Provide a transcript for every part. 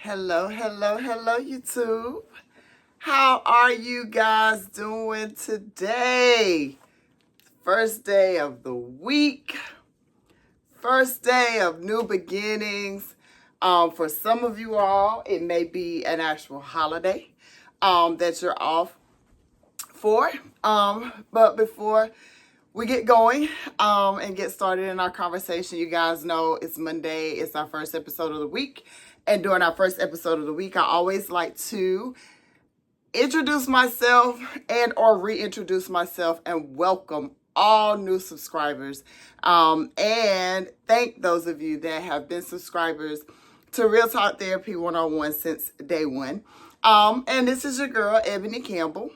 Hello, hello, hello, YouTube. How are you guys doing today? First day of the week, first day of new beginnings. For some of you all, it may be an actual holiday that you're off for. But before we get going and get started in our conversation, you guys know it's Monday. It's our first episode of the week. And during our first episode of the week, I always like to introduce myself and or reintroduce myself and welcome all new subscribers. And thank those of you that have been subscribers to Real Talk Therapy 101 since day one. And this is your girl, Ebony Campbell.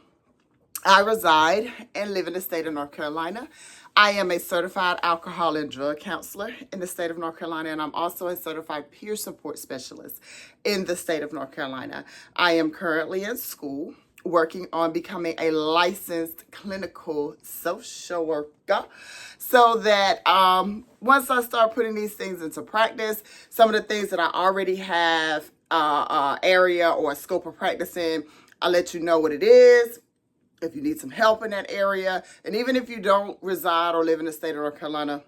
I reside and live in the state of North Carolina. I am a certified alcohol and drug counselor in the state of North Carolina, and I'm also a certified peer support specialist in the state of North Carolina. I am currently in school working on becoming a licensed clinical social worker so that once I start putting these things into practice, some of the things that I already have area or scope of practice in, I'll let you know what it is. If you need some help in that area, and even if you don't reside or live in the state of North Carolina,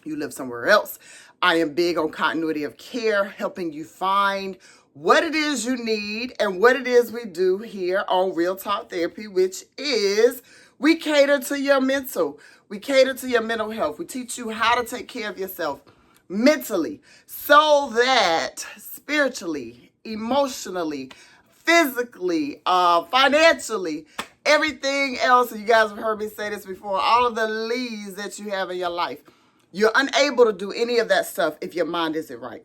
you live somewhere else, I am big on continuity of care, helping you find what it is you need and what it is we do here on Real Talk Therapy, which is we cater to your mental. We cater to your mental health. We teach you how to take care of yourself mentally so that spiritually, emotionally, physically, financially, everything else, and you guys have heard me say this before, all of the leads that you have in your life, you're unable to do any of that stuff if your mind isn't right.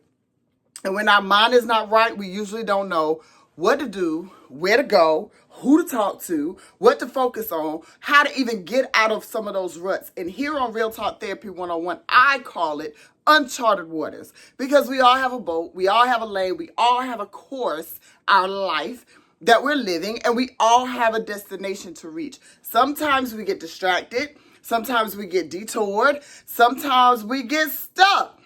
And when our mind is not right, we usually don't know what to do, where to go, who to talk to, what to focus on, how to even get out of some of those ruts. And here on Real Talk Therapy 101, I call it uncharted waters, because we all have a boat, we all have a lane, we all have a course, our life that we're living, and we all have a destination to reach. Sometimes we get distracted, sometimes we get detoured, sometimes we get stuck.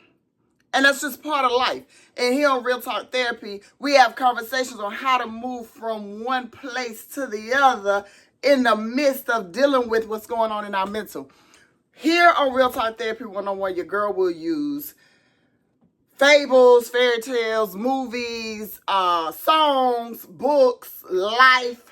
And that's just part of life. And here on Real Talk Therapy, we have conversations on how to move from one place to the other in the midst of dealing with what's going on in our mental. Here on Real Talk Therapy 101, your girl will use fables, fairy tales, movies, songs, books, life,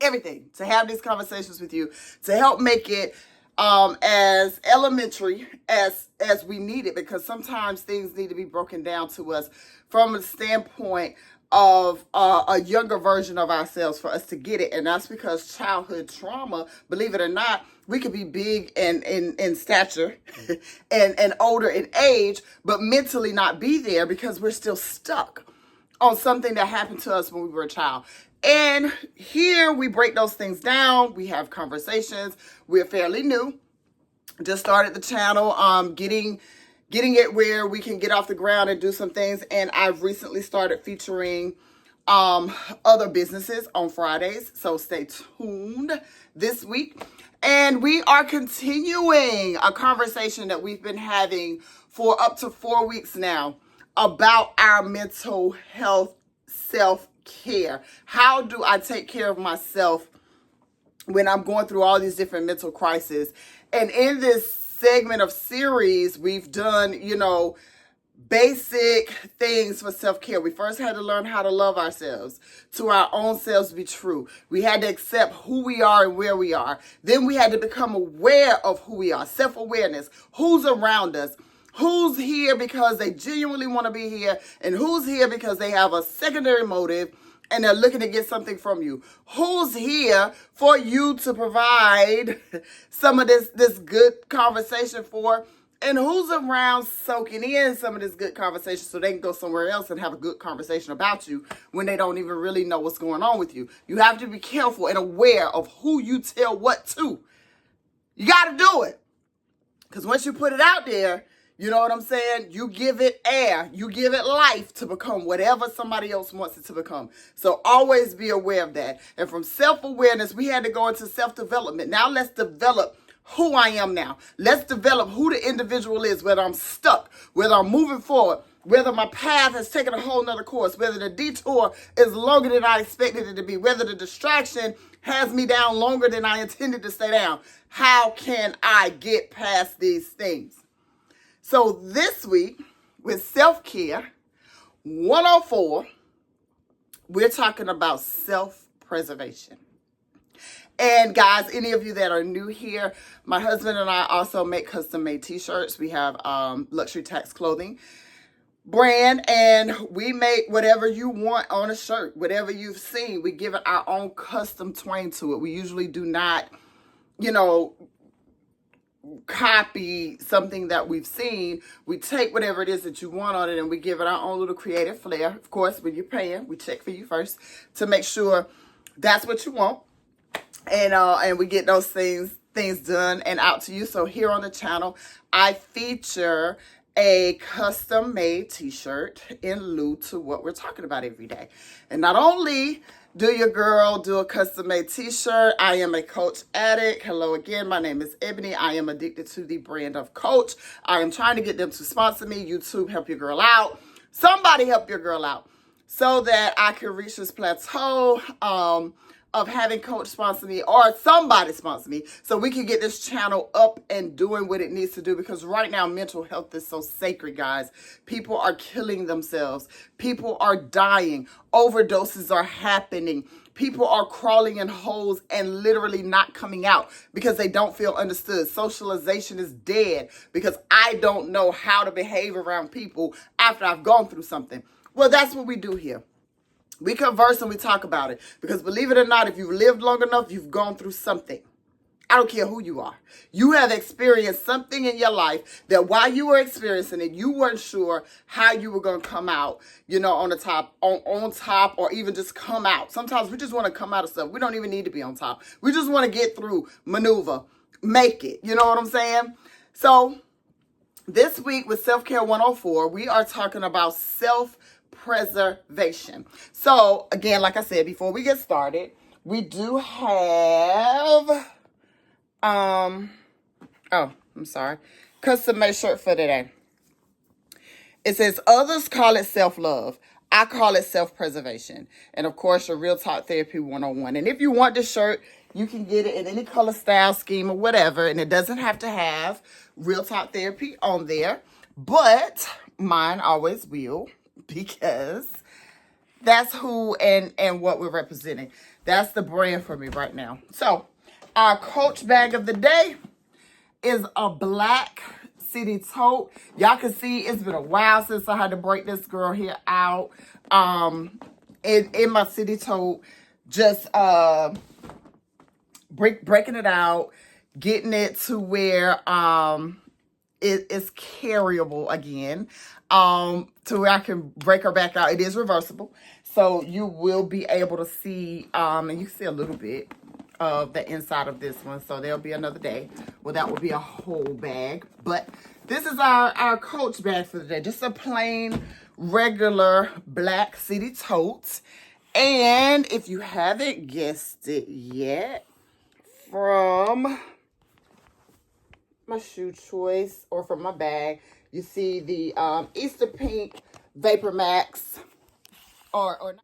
everything to have these conversations with you to help make it as elementary as we need it, because sometimes things need to be broken down to us from a standpoint of a younger version of ourselves for us to get it. And that's because childhood trauma, believe it or not, we could be big in stature and older in age, but mentally not be there because we're still stuck on something that happened to us when we were a child. And here we break those things down. We have conversations. We're fairly new. Just started the channel, getting it where we can get off the ground and do some things. And I've recently started featuring other businesses on Fridays. So stay tuned this week. And we are continuing a conversation that we've been having for up to 4 weeks now about our mental health self-care. How do I take care of myself when I'm going through all these different mental crises? And in this segment of series, we've done, basic things for self-care. We first had to learn how to love ourselves, to our own selves be true. We had to accept who we are and where we are. Then we had to become aware of who we are, self-awareness, who's around us, who's here because they genuinely want to be here, and who's here because they have a secondary motive and they're looking to get something from you. Who's here for you to provide some of this good conversation for, and who's around soaking in some of this good conversation so they can go somewhere else and have a good conversation about you when they don't even really know what's going on with you. You have to be careful and aware of who you tell what to. You got to do it. Because once you put it out there, you know what I'm saying? You give it air. You give it life to become whatever somebody else wants it to become. So always be aware of that. And from self-awareness, we had to go into self-development. Now let's develop who I am now. Let's develop who the individual is, whether I'm stuck, whether I'm moving forward, whether my path has taken a whole nother course, whether the detour is longer than I expected it to be, whether the distraction has me down longer than I intended to stay down. How can I get past these things? So this week, with Self-Care 104, we're talking about self-preservation. And guys, any of you that are new here, my husband and I also make custom-made t-shirts. We have Luxury Tax Clothing brand, and we make whatever you want on a shirt, whatever you've seen. We give it our own custom twang to it. We usually do not, copy something that we've seen. We take whatever it is that you want on it and we give it our own little creative flair. Of course, when you're paying, we check for you first to make sure that's what you want. And we get those things done and out to you. So here on the channel, I feature a custom made t-shirt in lieu to what we're talking about every day. And not only do your girl do a custom made t-shirt, I am a Coach addict. Hello again, my name is Ebony. I am addicted to the brand of Coach. I am trying to get them to sponsor me. YouTube, help your girl out. Somebody help your girl out so that I can reach this plateau of having Coach sponsor me, or somebody sponsor me, so we can get this channel up and doing what it needs to do. Because right now, mental health is so sacred, guys. People are killing themselves. People are dying. Overdoses are happening. People are crawling in holes and literally not coming out because they don't feel understood. Socialization is dead because I don't know how to behave around people after I've gone through something. Well, that's what we do here. We converse and we talk about it. Because believe it or not, if you've lived long enough, you've gone through something. I don't care who you are. You have experienced something in your life that while you were experiencing it, you weren't sure how you were going to come out, on the top, on top, or even just come out. Sometimes we just want to come out of stuff. We don't even need to be on top. We just want to get through, maneuver, make it. You know what I'm saying? So this week with Self-Care 104, we are talking about self-preservation. So again, like I said, before we get started, we do have custom made shirt for today. It says, others call it self-love. I call it self-preservation. And of course, your Real Talk Therapy 101. And if you want this shirt, you can get it in any color, style, scheme, or whatever. And it doesn't have to have Real Talk Therapy on there. But mine always will, because that's who and what we're representing. That's the brand for me right now. So our Coach bag of the day is a black city tote. Y'all can see it's been a while since I had to break this girl here out. In my city tote, just breaking it out, getting it to where it is carryable again, to where I can break her back out. It is reversible, so you will be able to see, and you can see a little bit of the inside of this one. So there'll be another day. Well, that will be a whole bag. But this is our Coach bag for the day. Just a plain, regular black city tote. And if you haven't guessed it yet, from my shoe choice or from my bag, you see the Easter Pink Vapor Max. Or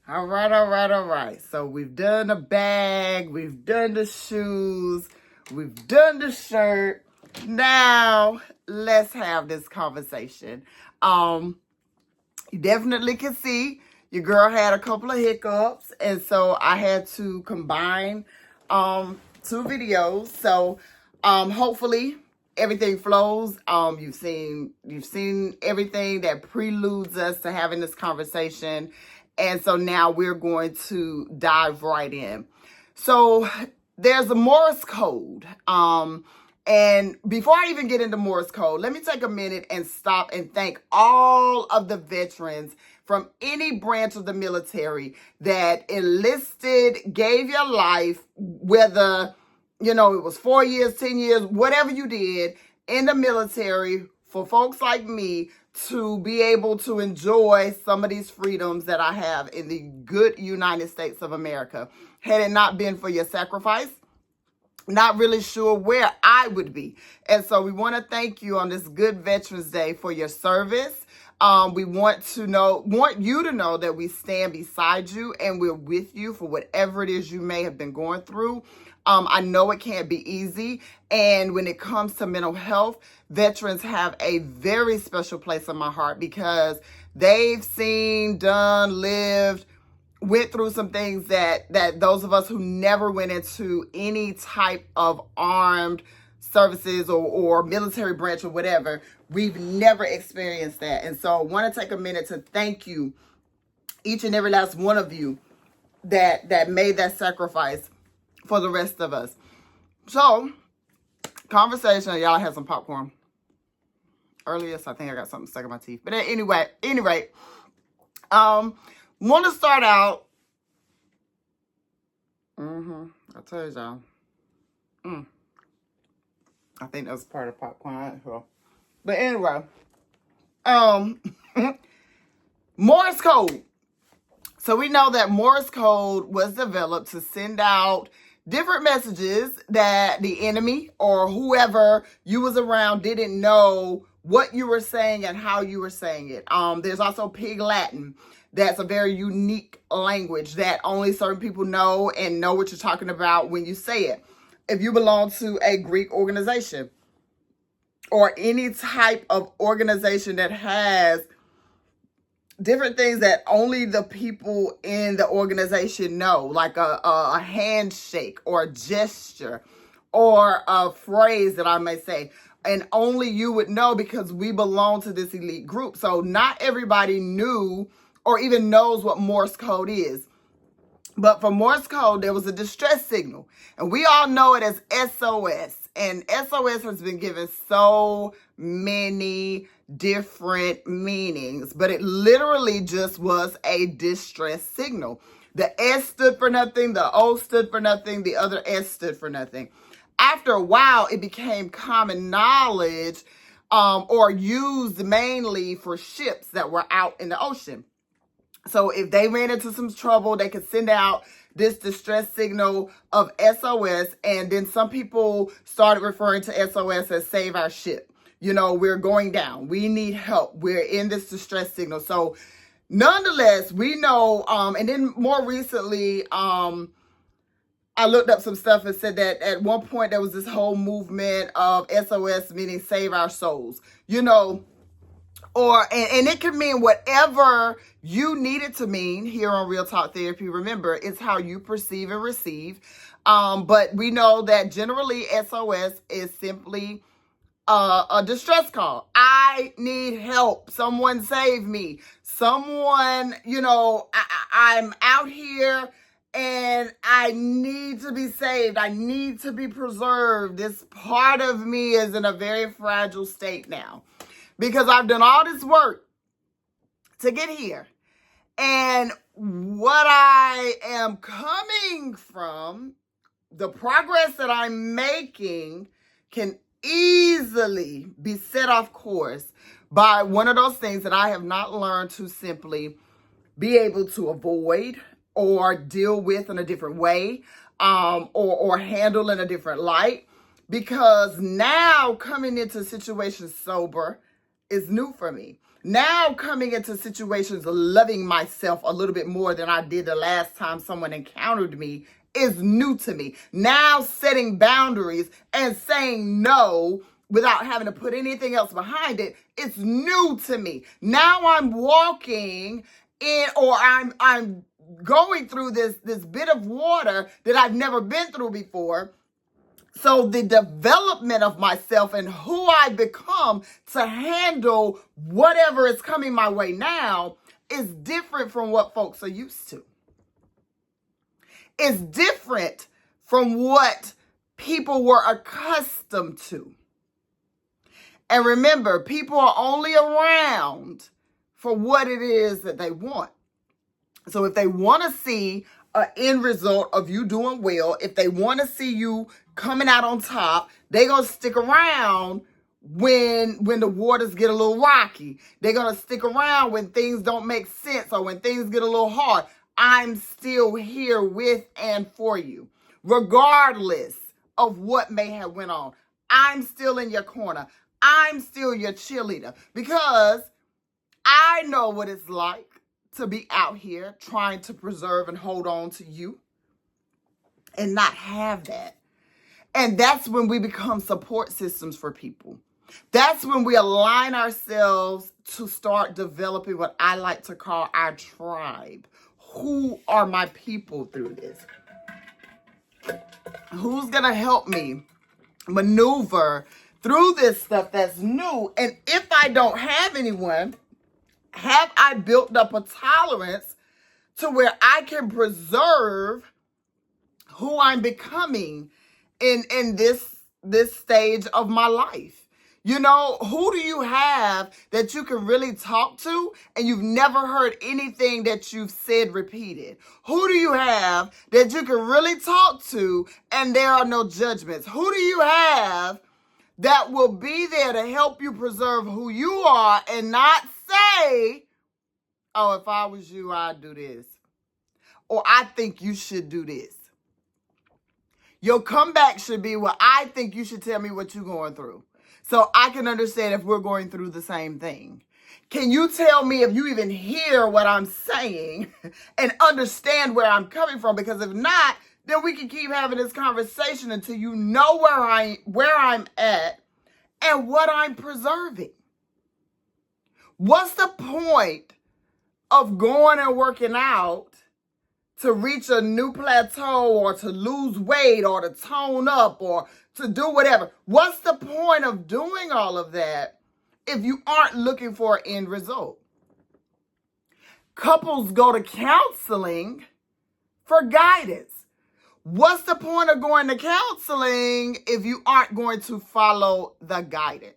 all right. So we've done the bag, we've done the shoes, we've done the shirt. Now let's have this conversation. You definitely can see your girl had a couple of hiccups, and so I had to combine two videos. So hopefully everything flows. You've seen everything that preludes us to having this conversation. And so now we're going to dive right in. So there's a Morse code. And before I even get into Morse code, let me take a minute and stop and thank all of the veterans from any branch of the military that enlisted, gave your life, whether, it was 4 years, 10 years, whatever you did in the military, for folks like me to be able to enjoy some of these freedoms that I have in the good United States of America. Had it not been for your sacrifice, not really sure where I would be. And so we want to thank you on this good Veterans Day for your service. We want you to know that we stand beside you and we're with you for whatever it is you may have been going through. I know it can't be easy. And when it comes to mental health, veterans have a very special place in my heart because they've seen, done, lived, went through some things that those of us who never went into any type of armed services or military branch or whatever, we've never experienced that. And so I want to take a minute to thank you, each and every last one of you that made that sacrifice for the rest of us. So, conversation, y'all had some popcorn earlier, so I think I got something stuck in my teeth. But anyway, want to start out. I told y'all. I think that was part of popcorn. But anyway, Morse code. So we know that Morse code was developed to send out different messages that the enemy or whoever you was around didn't know what you were saying and how you were saying it. There's also Pig Latin. That's a very unique language that only certain people know and know what you're talking about when you say it. If you belong to a Greek organization or any type of organization that has different things that only the people in the organization know, like a handshake or a gesture or a phrase that I may say, and only you would know because we belong to this elite group. So not everybody knew or even knows what Morse code is. But for Morse code, there was a distress signal. And we all know it as S.O.S. And S.O.S. has been given so many different meanings. But it literally just was a distress signal. The S stood for nothing. The O stood for nothing. The other S stood for nothing. After a while, it became common knowledge or used mainly for ships that were out in the ocean. So if they ran into some trouble, they could send out this distress signal of SOS. And then some people started referring to SOS as save our ship. You know, we're going down. We need help. We're in this distress signal. So nonetheless, we know, and then more recently, I looked up some stuff and said that at one point there was this whole movement of SOS, meaning save our souls, you know. And it can mean whatever you need it to mean here on Real Talk Therapy. Remember, it's how you perceive and receive. But we know that generally SOS is simply a distress call. I need help. Someone save me. Someone, you know, I'm out here and I need to be saved. I need to be preserved. This part of me is in a very fragile state now. Because I've done all this work to get here. And what I am coming from, the progress that I'm making can easily be set off course by one of those things that I have not learned to simply be able to avoid or deal with in a different way, or handle in a different light. Because now coming into situations sober is new for me. Now coming into situations loving myself a little bit more than I did the last time someone encountered me is new to me. Now setting boundaries and saying no without having to put anything else behind it, it's new to me. Now I'm walking in, or I'm going through this bit of water that I've never been through before. So the development of myself and who I become to handle whatever is coming my way now is different from what folks are used to. It's different from what people were accustomed to. And remember, people are only around for what it is that they want. So if they want to see an end result of you doing well, if they want to see you coming out on top, they're going to stick around when the waters get a little rocky. They're going to stick around when things don't make sense or when things get a little hard. I'm still here with and for you, regardless of what may have went on. I'm still in your corner. I'm still your cheerleader because I know what it's like to be out here trying to preserve and hold on to you and not have that. And that's when we become support systems for people. That's when we align ourselves to start developing what I like to call our tribe. Who are my people through this? Who's going to help me maneuver through this stuff that's new? And if I don't have anyone, have I built up a tolerance to where I can preserve who I'm becoming in this stage of my life? You know, who do you have that you can really talk to and you've never heard anything that you've said repeated? Who do you have that you can really talk to and there are no judgments? Who do you have that will be there to help you preserve who you are and not say, oh, if I was you, I'd do this. Or I think you should do this. Your comeback should be, well, I think you should tell me what you're going through so I can understand if we're going through the same thing. Can you tell me if you even hear what I'm saying and understand where I'm coming from? Because if not, then we can keep having this conversation until you know where I'm at and what I'm preserving. What's the point of going and working out to reach a new plateau or to lose weight or to tone up or to do whatever? What's the point of doing all of that if you aren't looking for an end result? Couples go to counseling for guidance. What's the point of going to counseling if you aren't going to follow the guidance?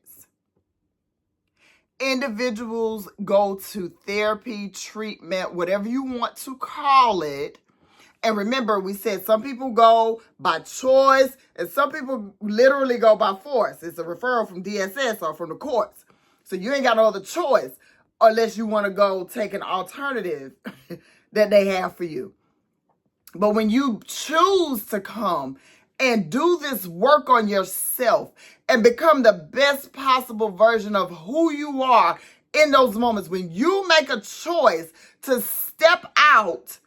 Individuals go to therapy, treatment, whatever you want to call it. And remember, we said some people go by choice and some people literally go by force. It's a referral from DSS or from the courts. So you ain't got no other choice unless you want to go take an alternative that they have for you. But when you choose to come and do this work on yourself and become the best possible version of who you are in those moments, when you make a choice to step out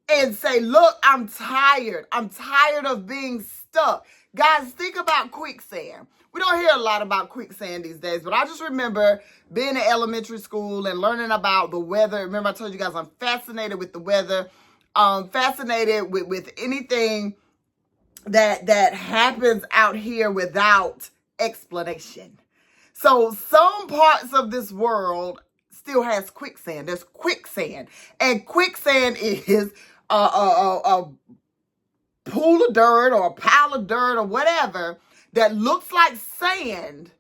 and say, look, I'm tired. I'm tired of being stuck. Guys, think about quicksand. We don't hear a lot about quicksand these days, but I just remember being in elementary school and learning about the weather. Remember, I told you guys I'm fascinated with the weather. Fascinated with anything that happens out here without explanation. So some parts of this world still has quicksand. There's quicksand. And quicksand is a pool of dirt or a pile of dirt or whatever that looks like sand.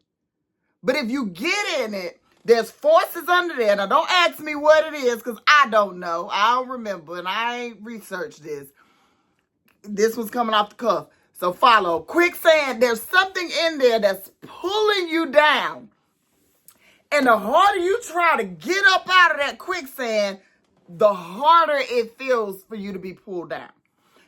But if you get in it, there's forces under there. Now, don't ask me what it is because I don't know. I don't remember, and I ain't researched this. This was coming off the cuff. So follow. Quicksand, there's something in there that's pulling you down. And the harder you try to get up out of that quicksand, the harder it feels for you to be pulled down.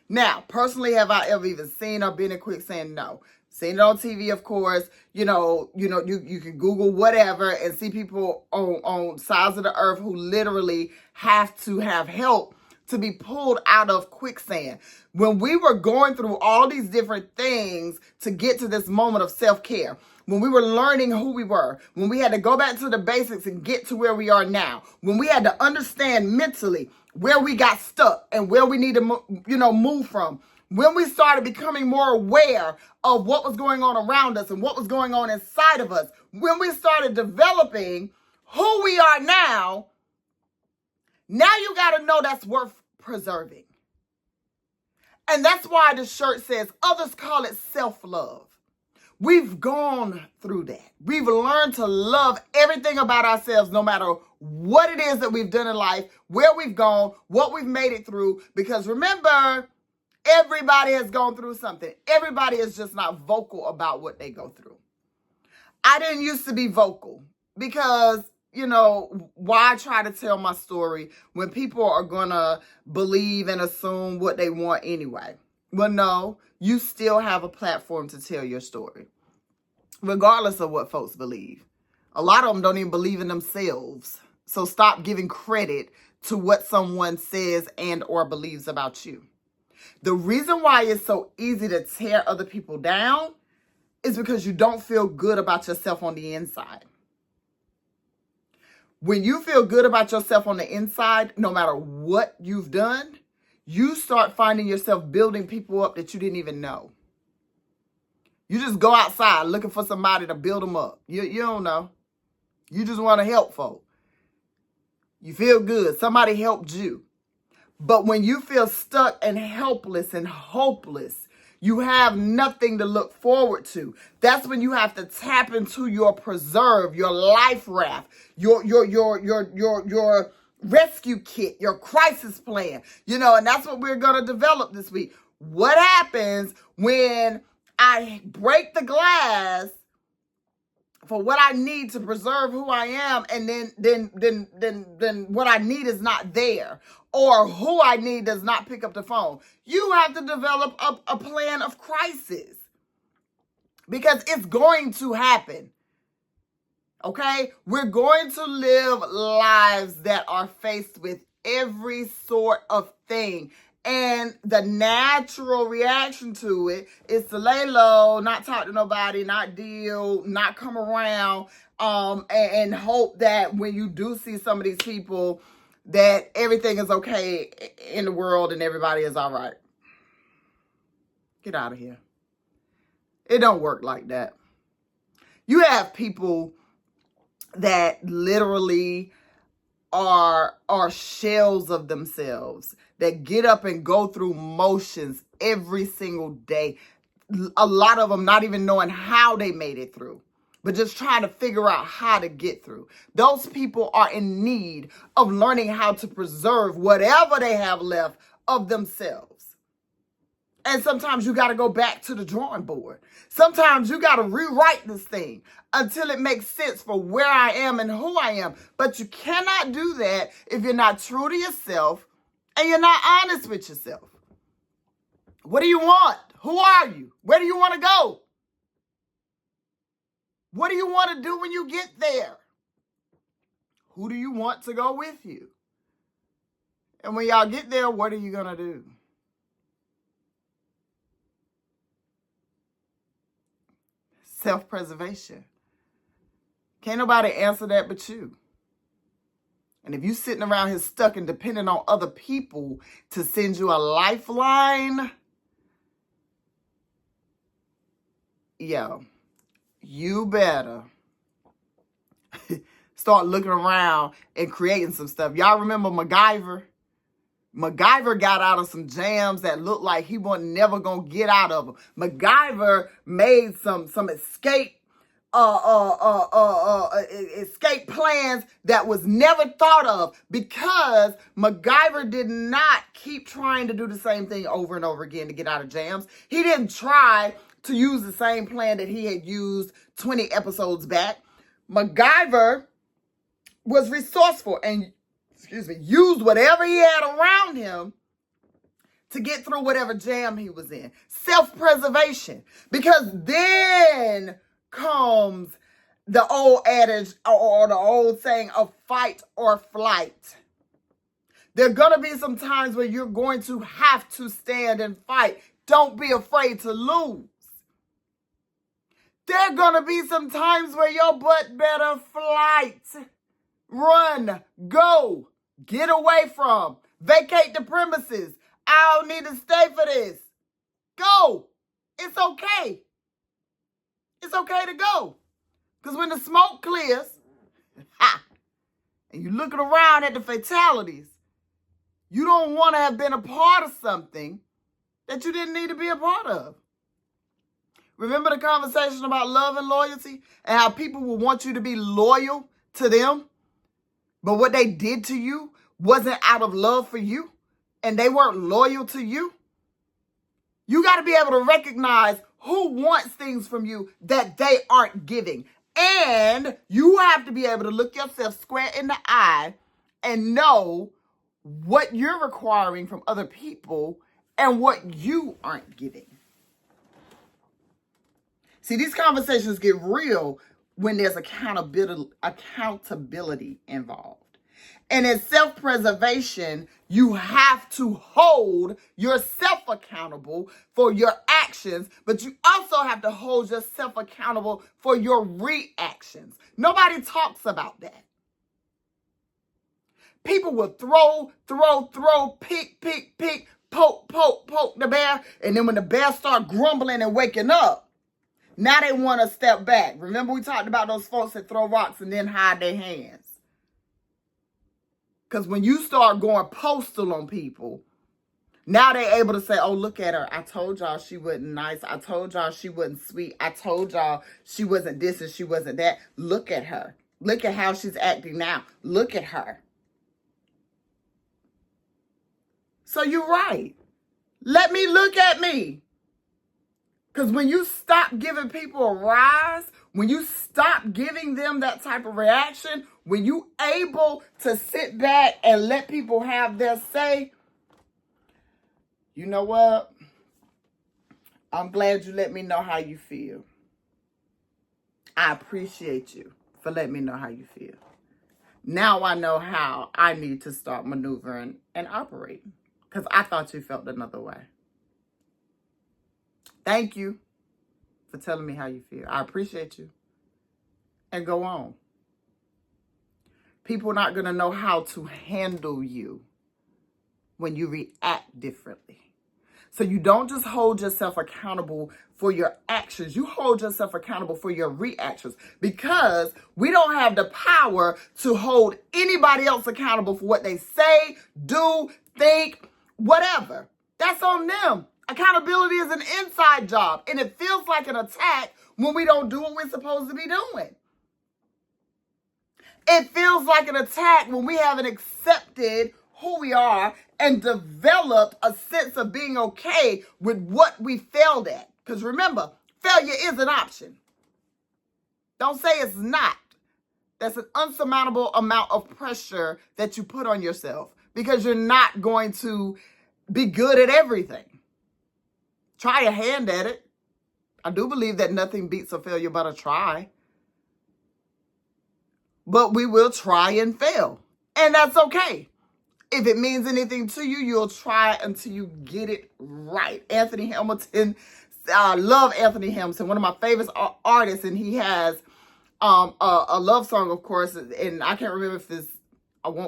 Now, personally, have I ever even seen or been in quicksand? No. Seen it on TV, of course. You can Google whatever and see people on sides of the earth who literally have to have help to be pulled out of quicksand. When we were going through all these different things to get to this moment of self-care, when we were learning who we were, when we had to go back to the basics and get to where we are now, when we had to understand mentally where we got stuck and where we need to, move from, when we started becoming more aware of what was going on around us and what was going on inside of us, when we started developing who we are now you got to know that's worth preserving. And that's why the shirt says, others call it self-love. We've gone through that. We've learned to love everything about ourselves, no matter what it is that we've done in life, where we've gone, what we've made it through. Because remember, everybody has gone through something. Everybody is just not vocal about what they go through. I didn't used to be vocal because, why try to tell my story when people are going to believe and assume what they want anyway? Well, no, you still have a platform to tell your story, regardless of what folks believe. A lot of them don't even believe in themselves. So stop giving credit to what someone says and or believes about you. The reason why it's so easy to tear other people down is because you don't feel good about yourself on the inside. When you feel good about yourself on the inside, no matter what you've done, you start finding yourself building people up that you didn't even know. You just go outside looking for somebody to build them up. You don't know. You just want to help folk. You feel good. Somebody helped you. But when you feel stuck and helpless and hopeless, you have nothing to look forward to. That's when you have to tap into your preserve, your life raft, your rescue kit, your crisis plan. And that's what we're going to develop this week. What happens when I break the glass for what I need to preserve who I am, and then what I need is not there, or who I need does not pick up the phone? You have to develop a plan of crisis, because it's going to happen. Okay? We're going to live lives that are faced with every sort of thing. And the natural reaction to it is to lay low, not talk to nobody, not deal, not come around, and hope that when you do see some of these people, that everything is okay in the world and everybody is all right. Get out of here. It don't work like that. You have people that literally are shells of themselves, that get up and go through motions every single day. A lot of them not even knowing how they made it through, but just trying to figure out how to get through. Those people are in need of learning how to preserve whatever they have left of themselves. And sometimes you got to go back to the drawing board. Sometimes you got to rewrite this thing until it makes sense for where I am and who I am. But you cannot do that if you're not true to yourself and you're not honest with yourself. What do you want? Who are you? Where do you want to go? What do you want to do when you get there? Who do you want to go with you? And when y'all get there, what are you going to do? Self-preservation. Can't nobody answer that but you. And if you sitting around here stuck and depending on other people to send you a lifeline, you better start looking around and creating some stuff. Y'all remember MacGyver? MacGyver got out of some jams that looked like he wasn't never gonna get out of them. MacGyver made some escape escape plans that was never thought of, because MacGyver did not keep trying to do the same thing over and over again to get out of jams. He didn't try to use the same plan that he had used 20 episodes back. MacGyver was resourceful and used whatever he had around him to get through whatever jam he was in. Self-preservation. Because then comes the old adage or the old saying of fight or flight. There are going to be some times where you're going to have to stand and fight. Don't be afraid to lose. There are going to be some times where your butt better flight. Run, go, get away from, vacate the premises. I don't need to stay for this. Go. It's okay. It's okay to go. Because when the smoke clears, and you're looking around at the fatalities, you don't want to have been a part of something that you didn't need to be a part of. Remember the conversation about love and loyalty and how people will want you to be loyal to them? But what they did to you wasn't out of love for you, and they weren't loyal to you. You got to be able to recognize who wants things from you that they aren't giving. And you have to be able to look yourself square in the eye and know what you're requiring from other people and what you aren't giving. See, these conversations get real when there's accountability involved. And in self-preservation, you have to hold yourself accountable for your actions, but you also have to hold yourself accountable for your reactions. Nobody talks about that. People will throw, pick, poke the bear, and then when the bear start grumbling and waking up, now they want to step back. Remember we talked about those folks that throw rocks and then hide their hands. Because when you start going postal on people, now they're able to say, oh, look at her. I told y'all she wasn't nice. I told y'all she wasn't sweet. I told y'all she wasn't this and she wasn't that. Look at her. Look at how she's acting now. Look at her. So you're right. Let me look at me. Because when you stop giving people a rise, when you stop giving them that type of reaction, when you able to sit back and let people have their say, you know what? I'm glad you let me know how you feel. I appreciate you for letting me know how you feel. Now I know how I need to start maneuvering and operating. Because I thought you felt another way. Thank you for telling me how you feel. I appreciate you. And go on. People are not going to know how to handle you when you react differently. So you don't just hold yourself accountable for your actions. You hold yourself accountable for your reactions, because we don't have the power to hold anybody else accountable for what they say, do, think, whatever. That's on them. Accountability is an inside job, and it feels like an attack when we don't do what we're supposed to be doing. It feels like an attack when we haven't accepted who we are and developed a sense of being okay with what we failed at. Because remember, failure is an option. Don't say it's not. That's an unsurmountable amount of pressure that you put on yourself, because you're not going to be good at everything. Try a hand at it. I do believe that nothing beats a failure but a try. But we will try and fail. And that's okay. If it means anything to you, you'll try until you get it right. Anthony Hamilton, I love Anthony Hamilton, one of my favorite artists, and he has a love song, of course, and I can't remember if it's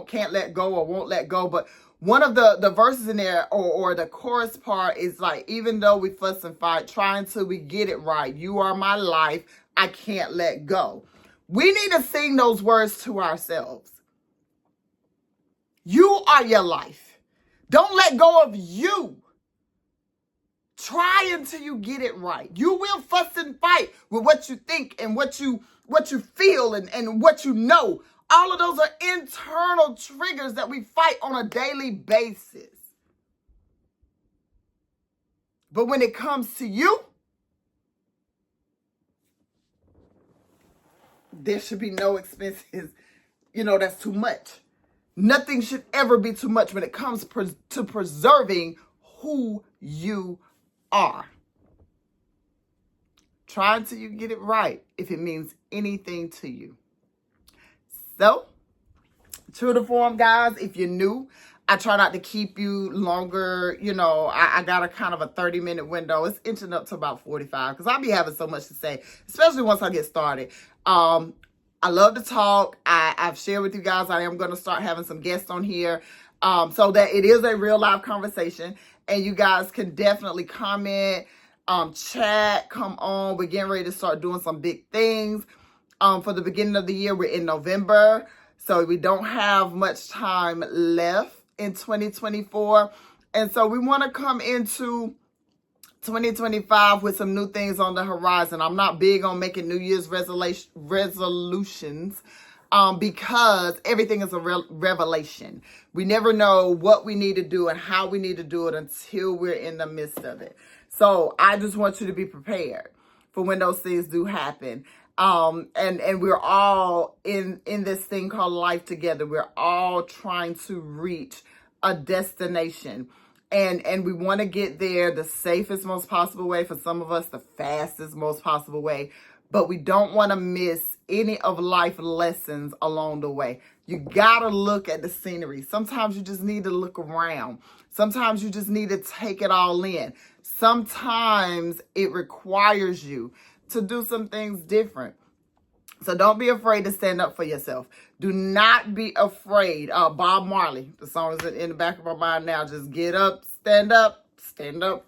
Can't Let Go or Won't Let Go, but one of the verses in there, or the chorus part, is like, even though we fuss and fight, try until we get it right. You are my life. I can't let go. We need to sing those words to ourselves. You are your life. Don't let go of you. Try until you get it right. You will fuss and fight with what you think and what you feel and what you know. All of those are internal triggers that we fight on a daily basis. But when it comes to you, there should be no expenses. That's too much. Nothing should ever be too much when it comes to preserving who you are. Try until you get it right if it means anything to you. So, true to form, guys, if you're new, I try not to keep you longer. I got a kind of a 30-minute window. It's inching up to about 45 because I'll be having so much to say, especially once I get started. I love to talk. I've shared with you guys I am going to start having some guests on here so that it is a real live conversation. And you guys can definitely comment, chat, come on. We're getting ready to start doing some big things. For the beginning of the year, we're in November. So we don't have much time left in 2024. And so we want to come into 2025 with some new things on the horizon. I'm not big on making New Year's resolutions because everything is a revelation. We never know what we need to do and how we need to do it until we're in the midst of it. So I just want you to be prepared for when those things do happen. And we're all in this thing called life together. We're all trying to reach a destination. And we want to get there the safest, most possible way. For some of us, the fastest, most possible way. But we don't want to miss any of life lessons along the way. You got to look at the scenery. Sometimes you just need to look around. Sometimes you just need to take it all in. Sometimes it requires you to do some things different. So don't be afraid to stand up for yourself. Do not be afraid. Bob Marley, the song is in the back of my mind now. Just get up, stand up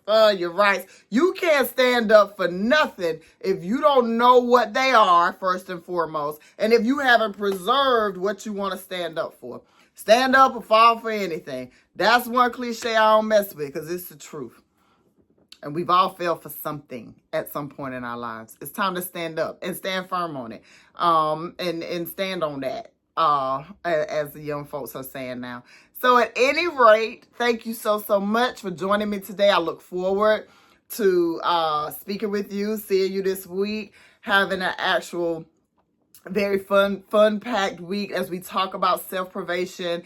for your rights. You can't stand up for nothing if you don't know what they are, first and foremost, and if you haven't preserved what you want to stand up for. Stand up or fall for anything. That's one cliche I don't mess with because it's the truth. And we've all failed for something at some point in our lives. It's time to stand up and stand firm on it. And stand on that, as the young folks are saying now. So at any rate, thank you so much for joining me today. I look forward to speaking with you, seeing you this week, having an actual very fun-packed week as we talk about self-preservation,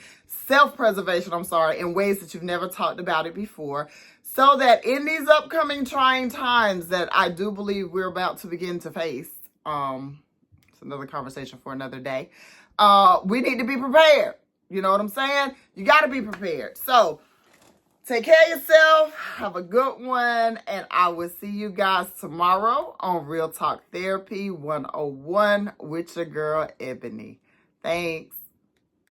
in ways that you've never talked about it before. So that in these upcoming trying times that I do believe we're about to begin to face, it's another conversation for another day, we need to be prepared. You know what I'm saying? You got to be prepared. So take care of yourself. Have a good one. And I will see you guys tomorrow on Real Talk Therapy 101 with your girl, Ebony. Thanks.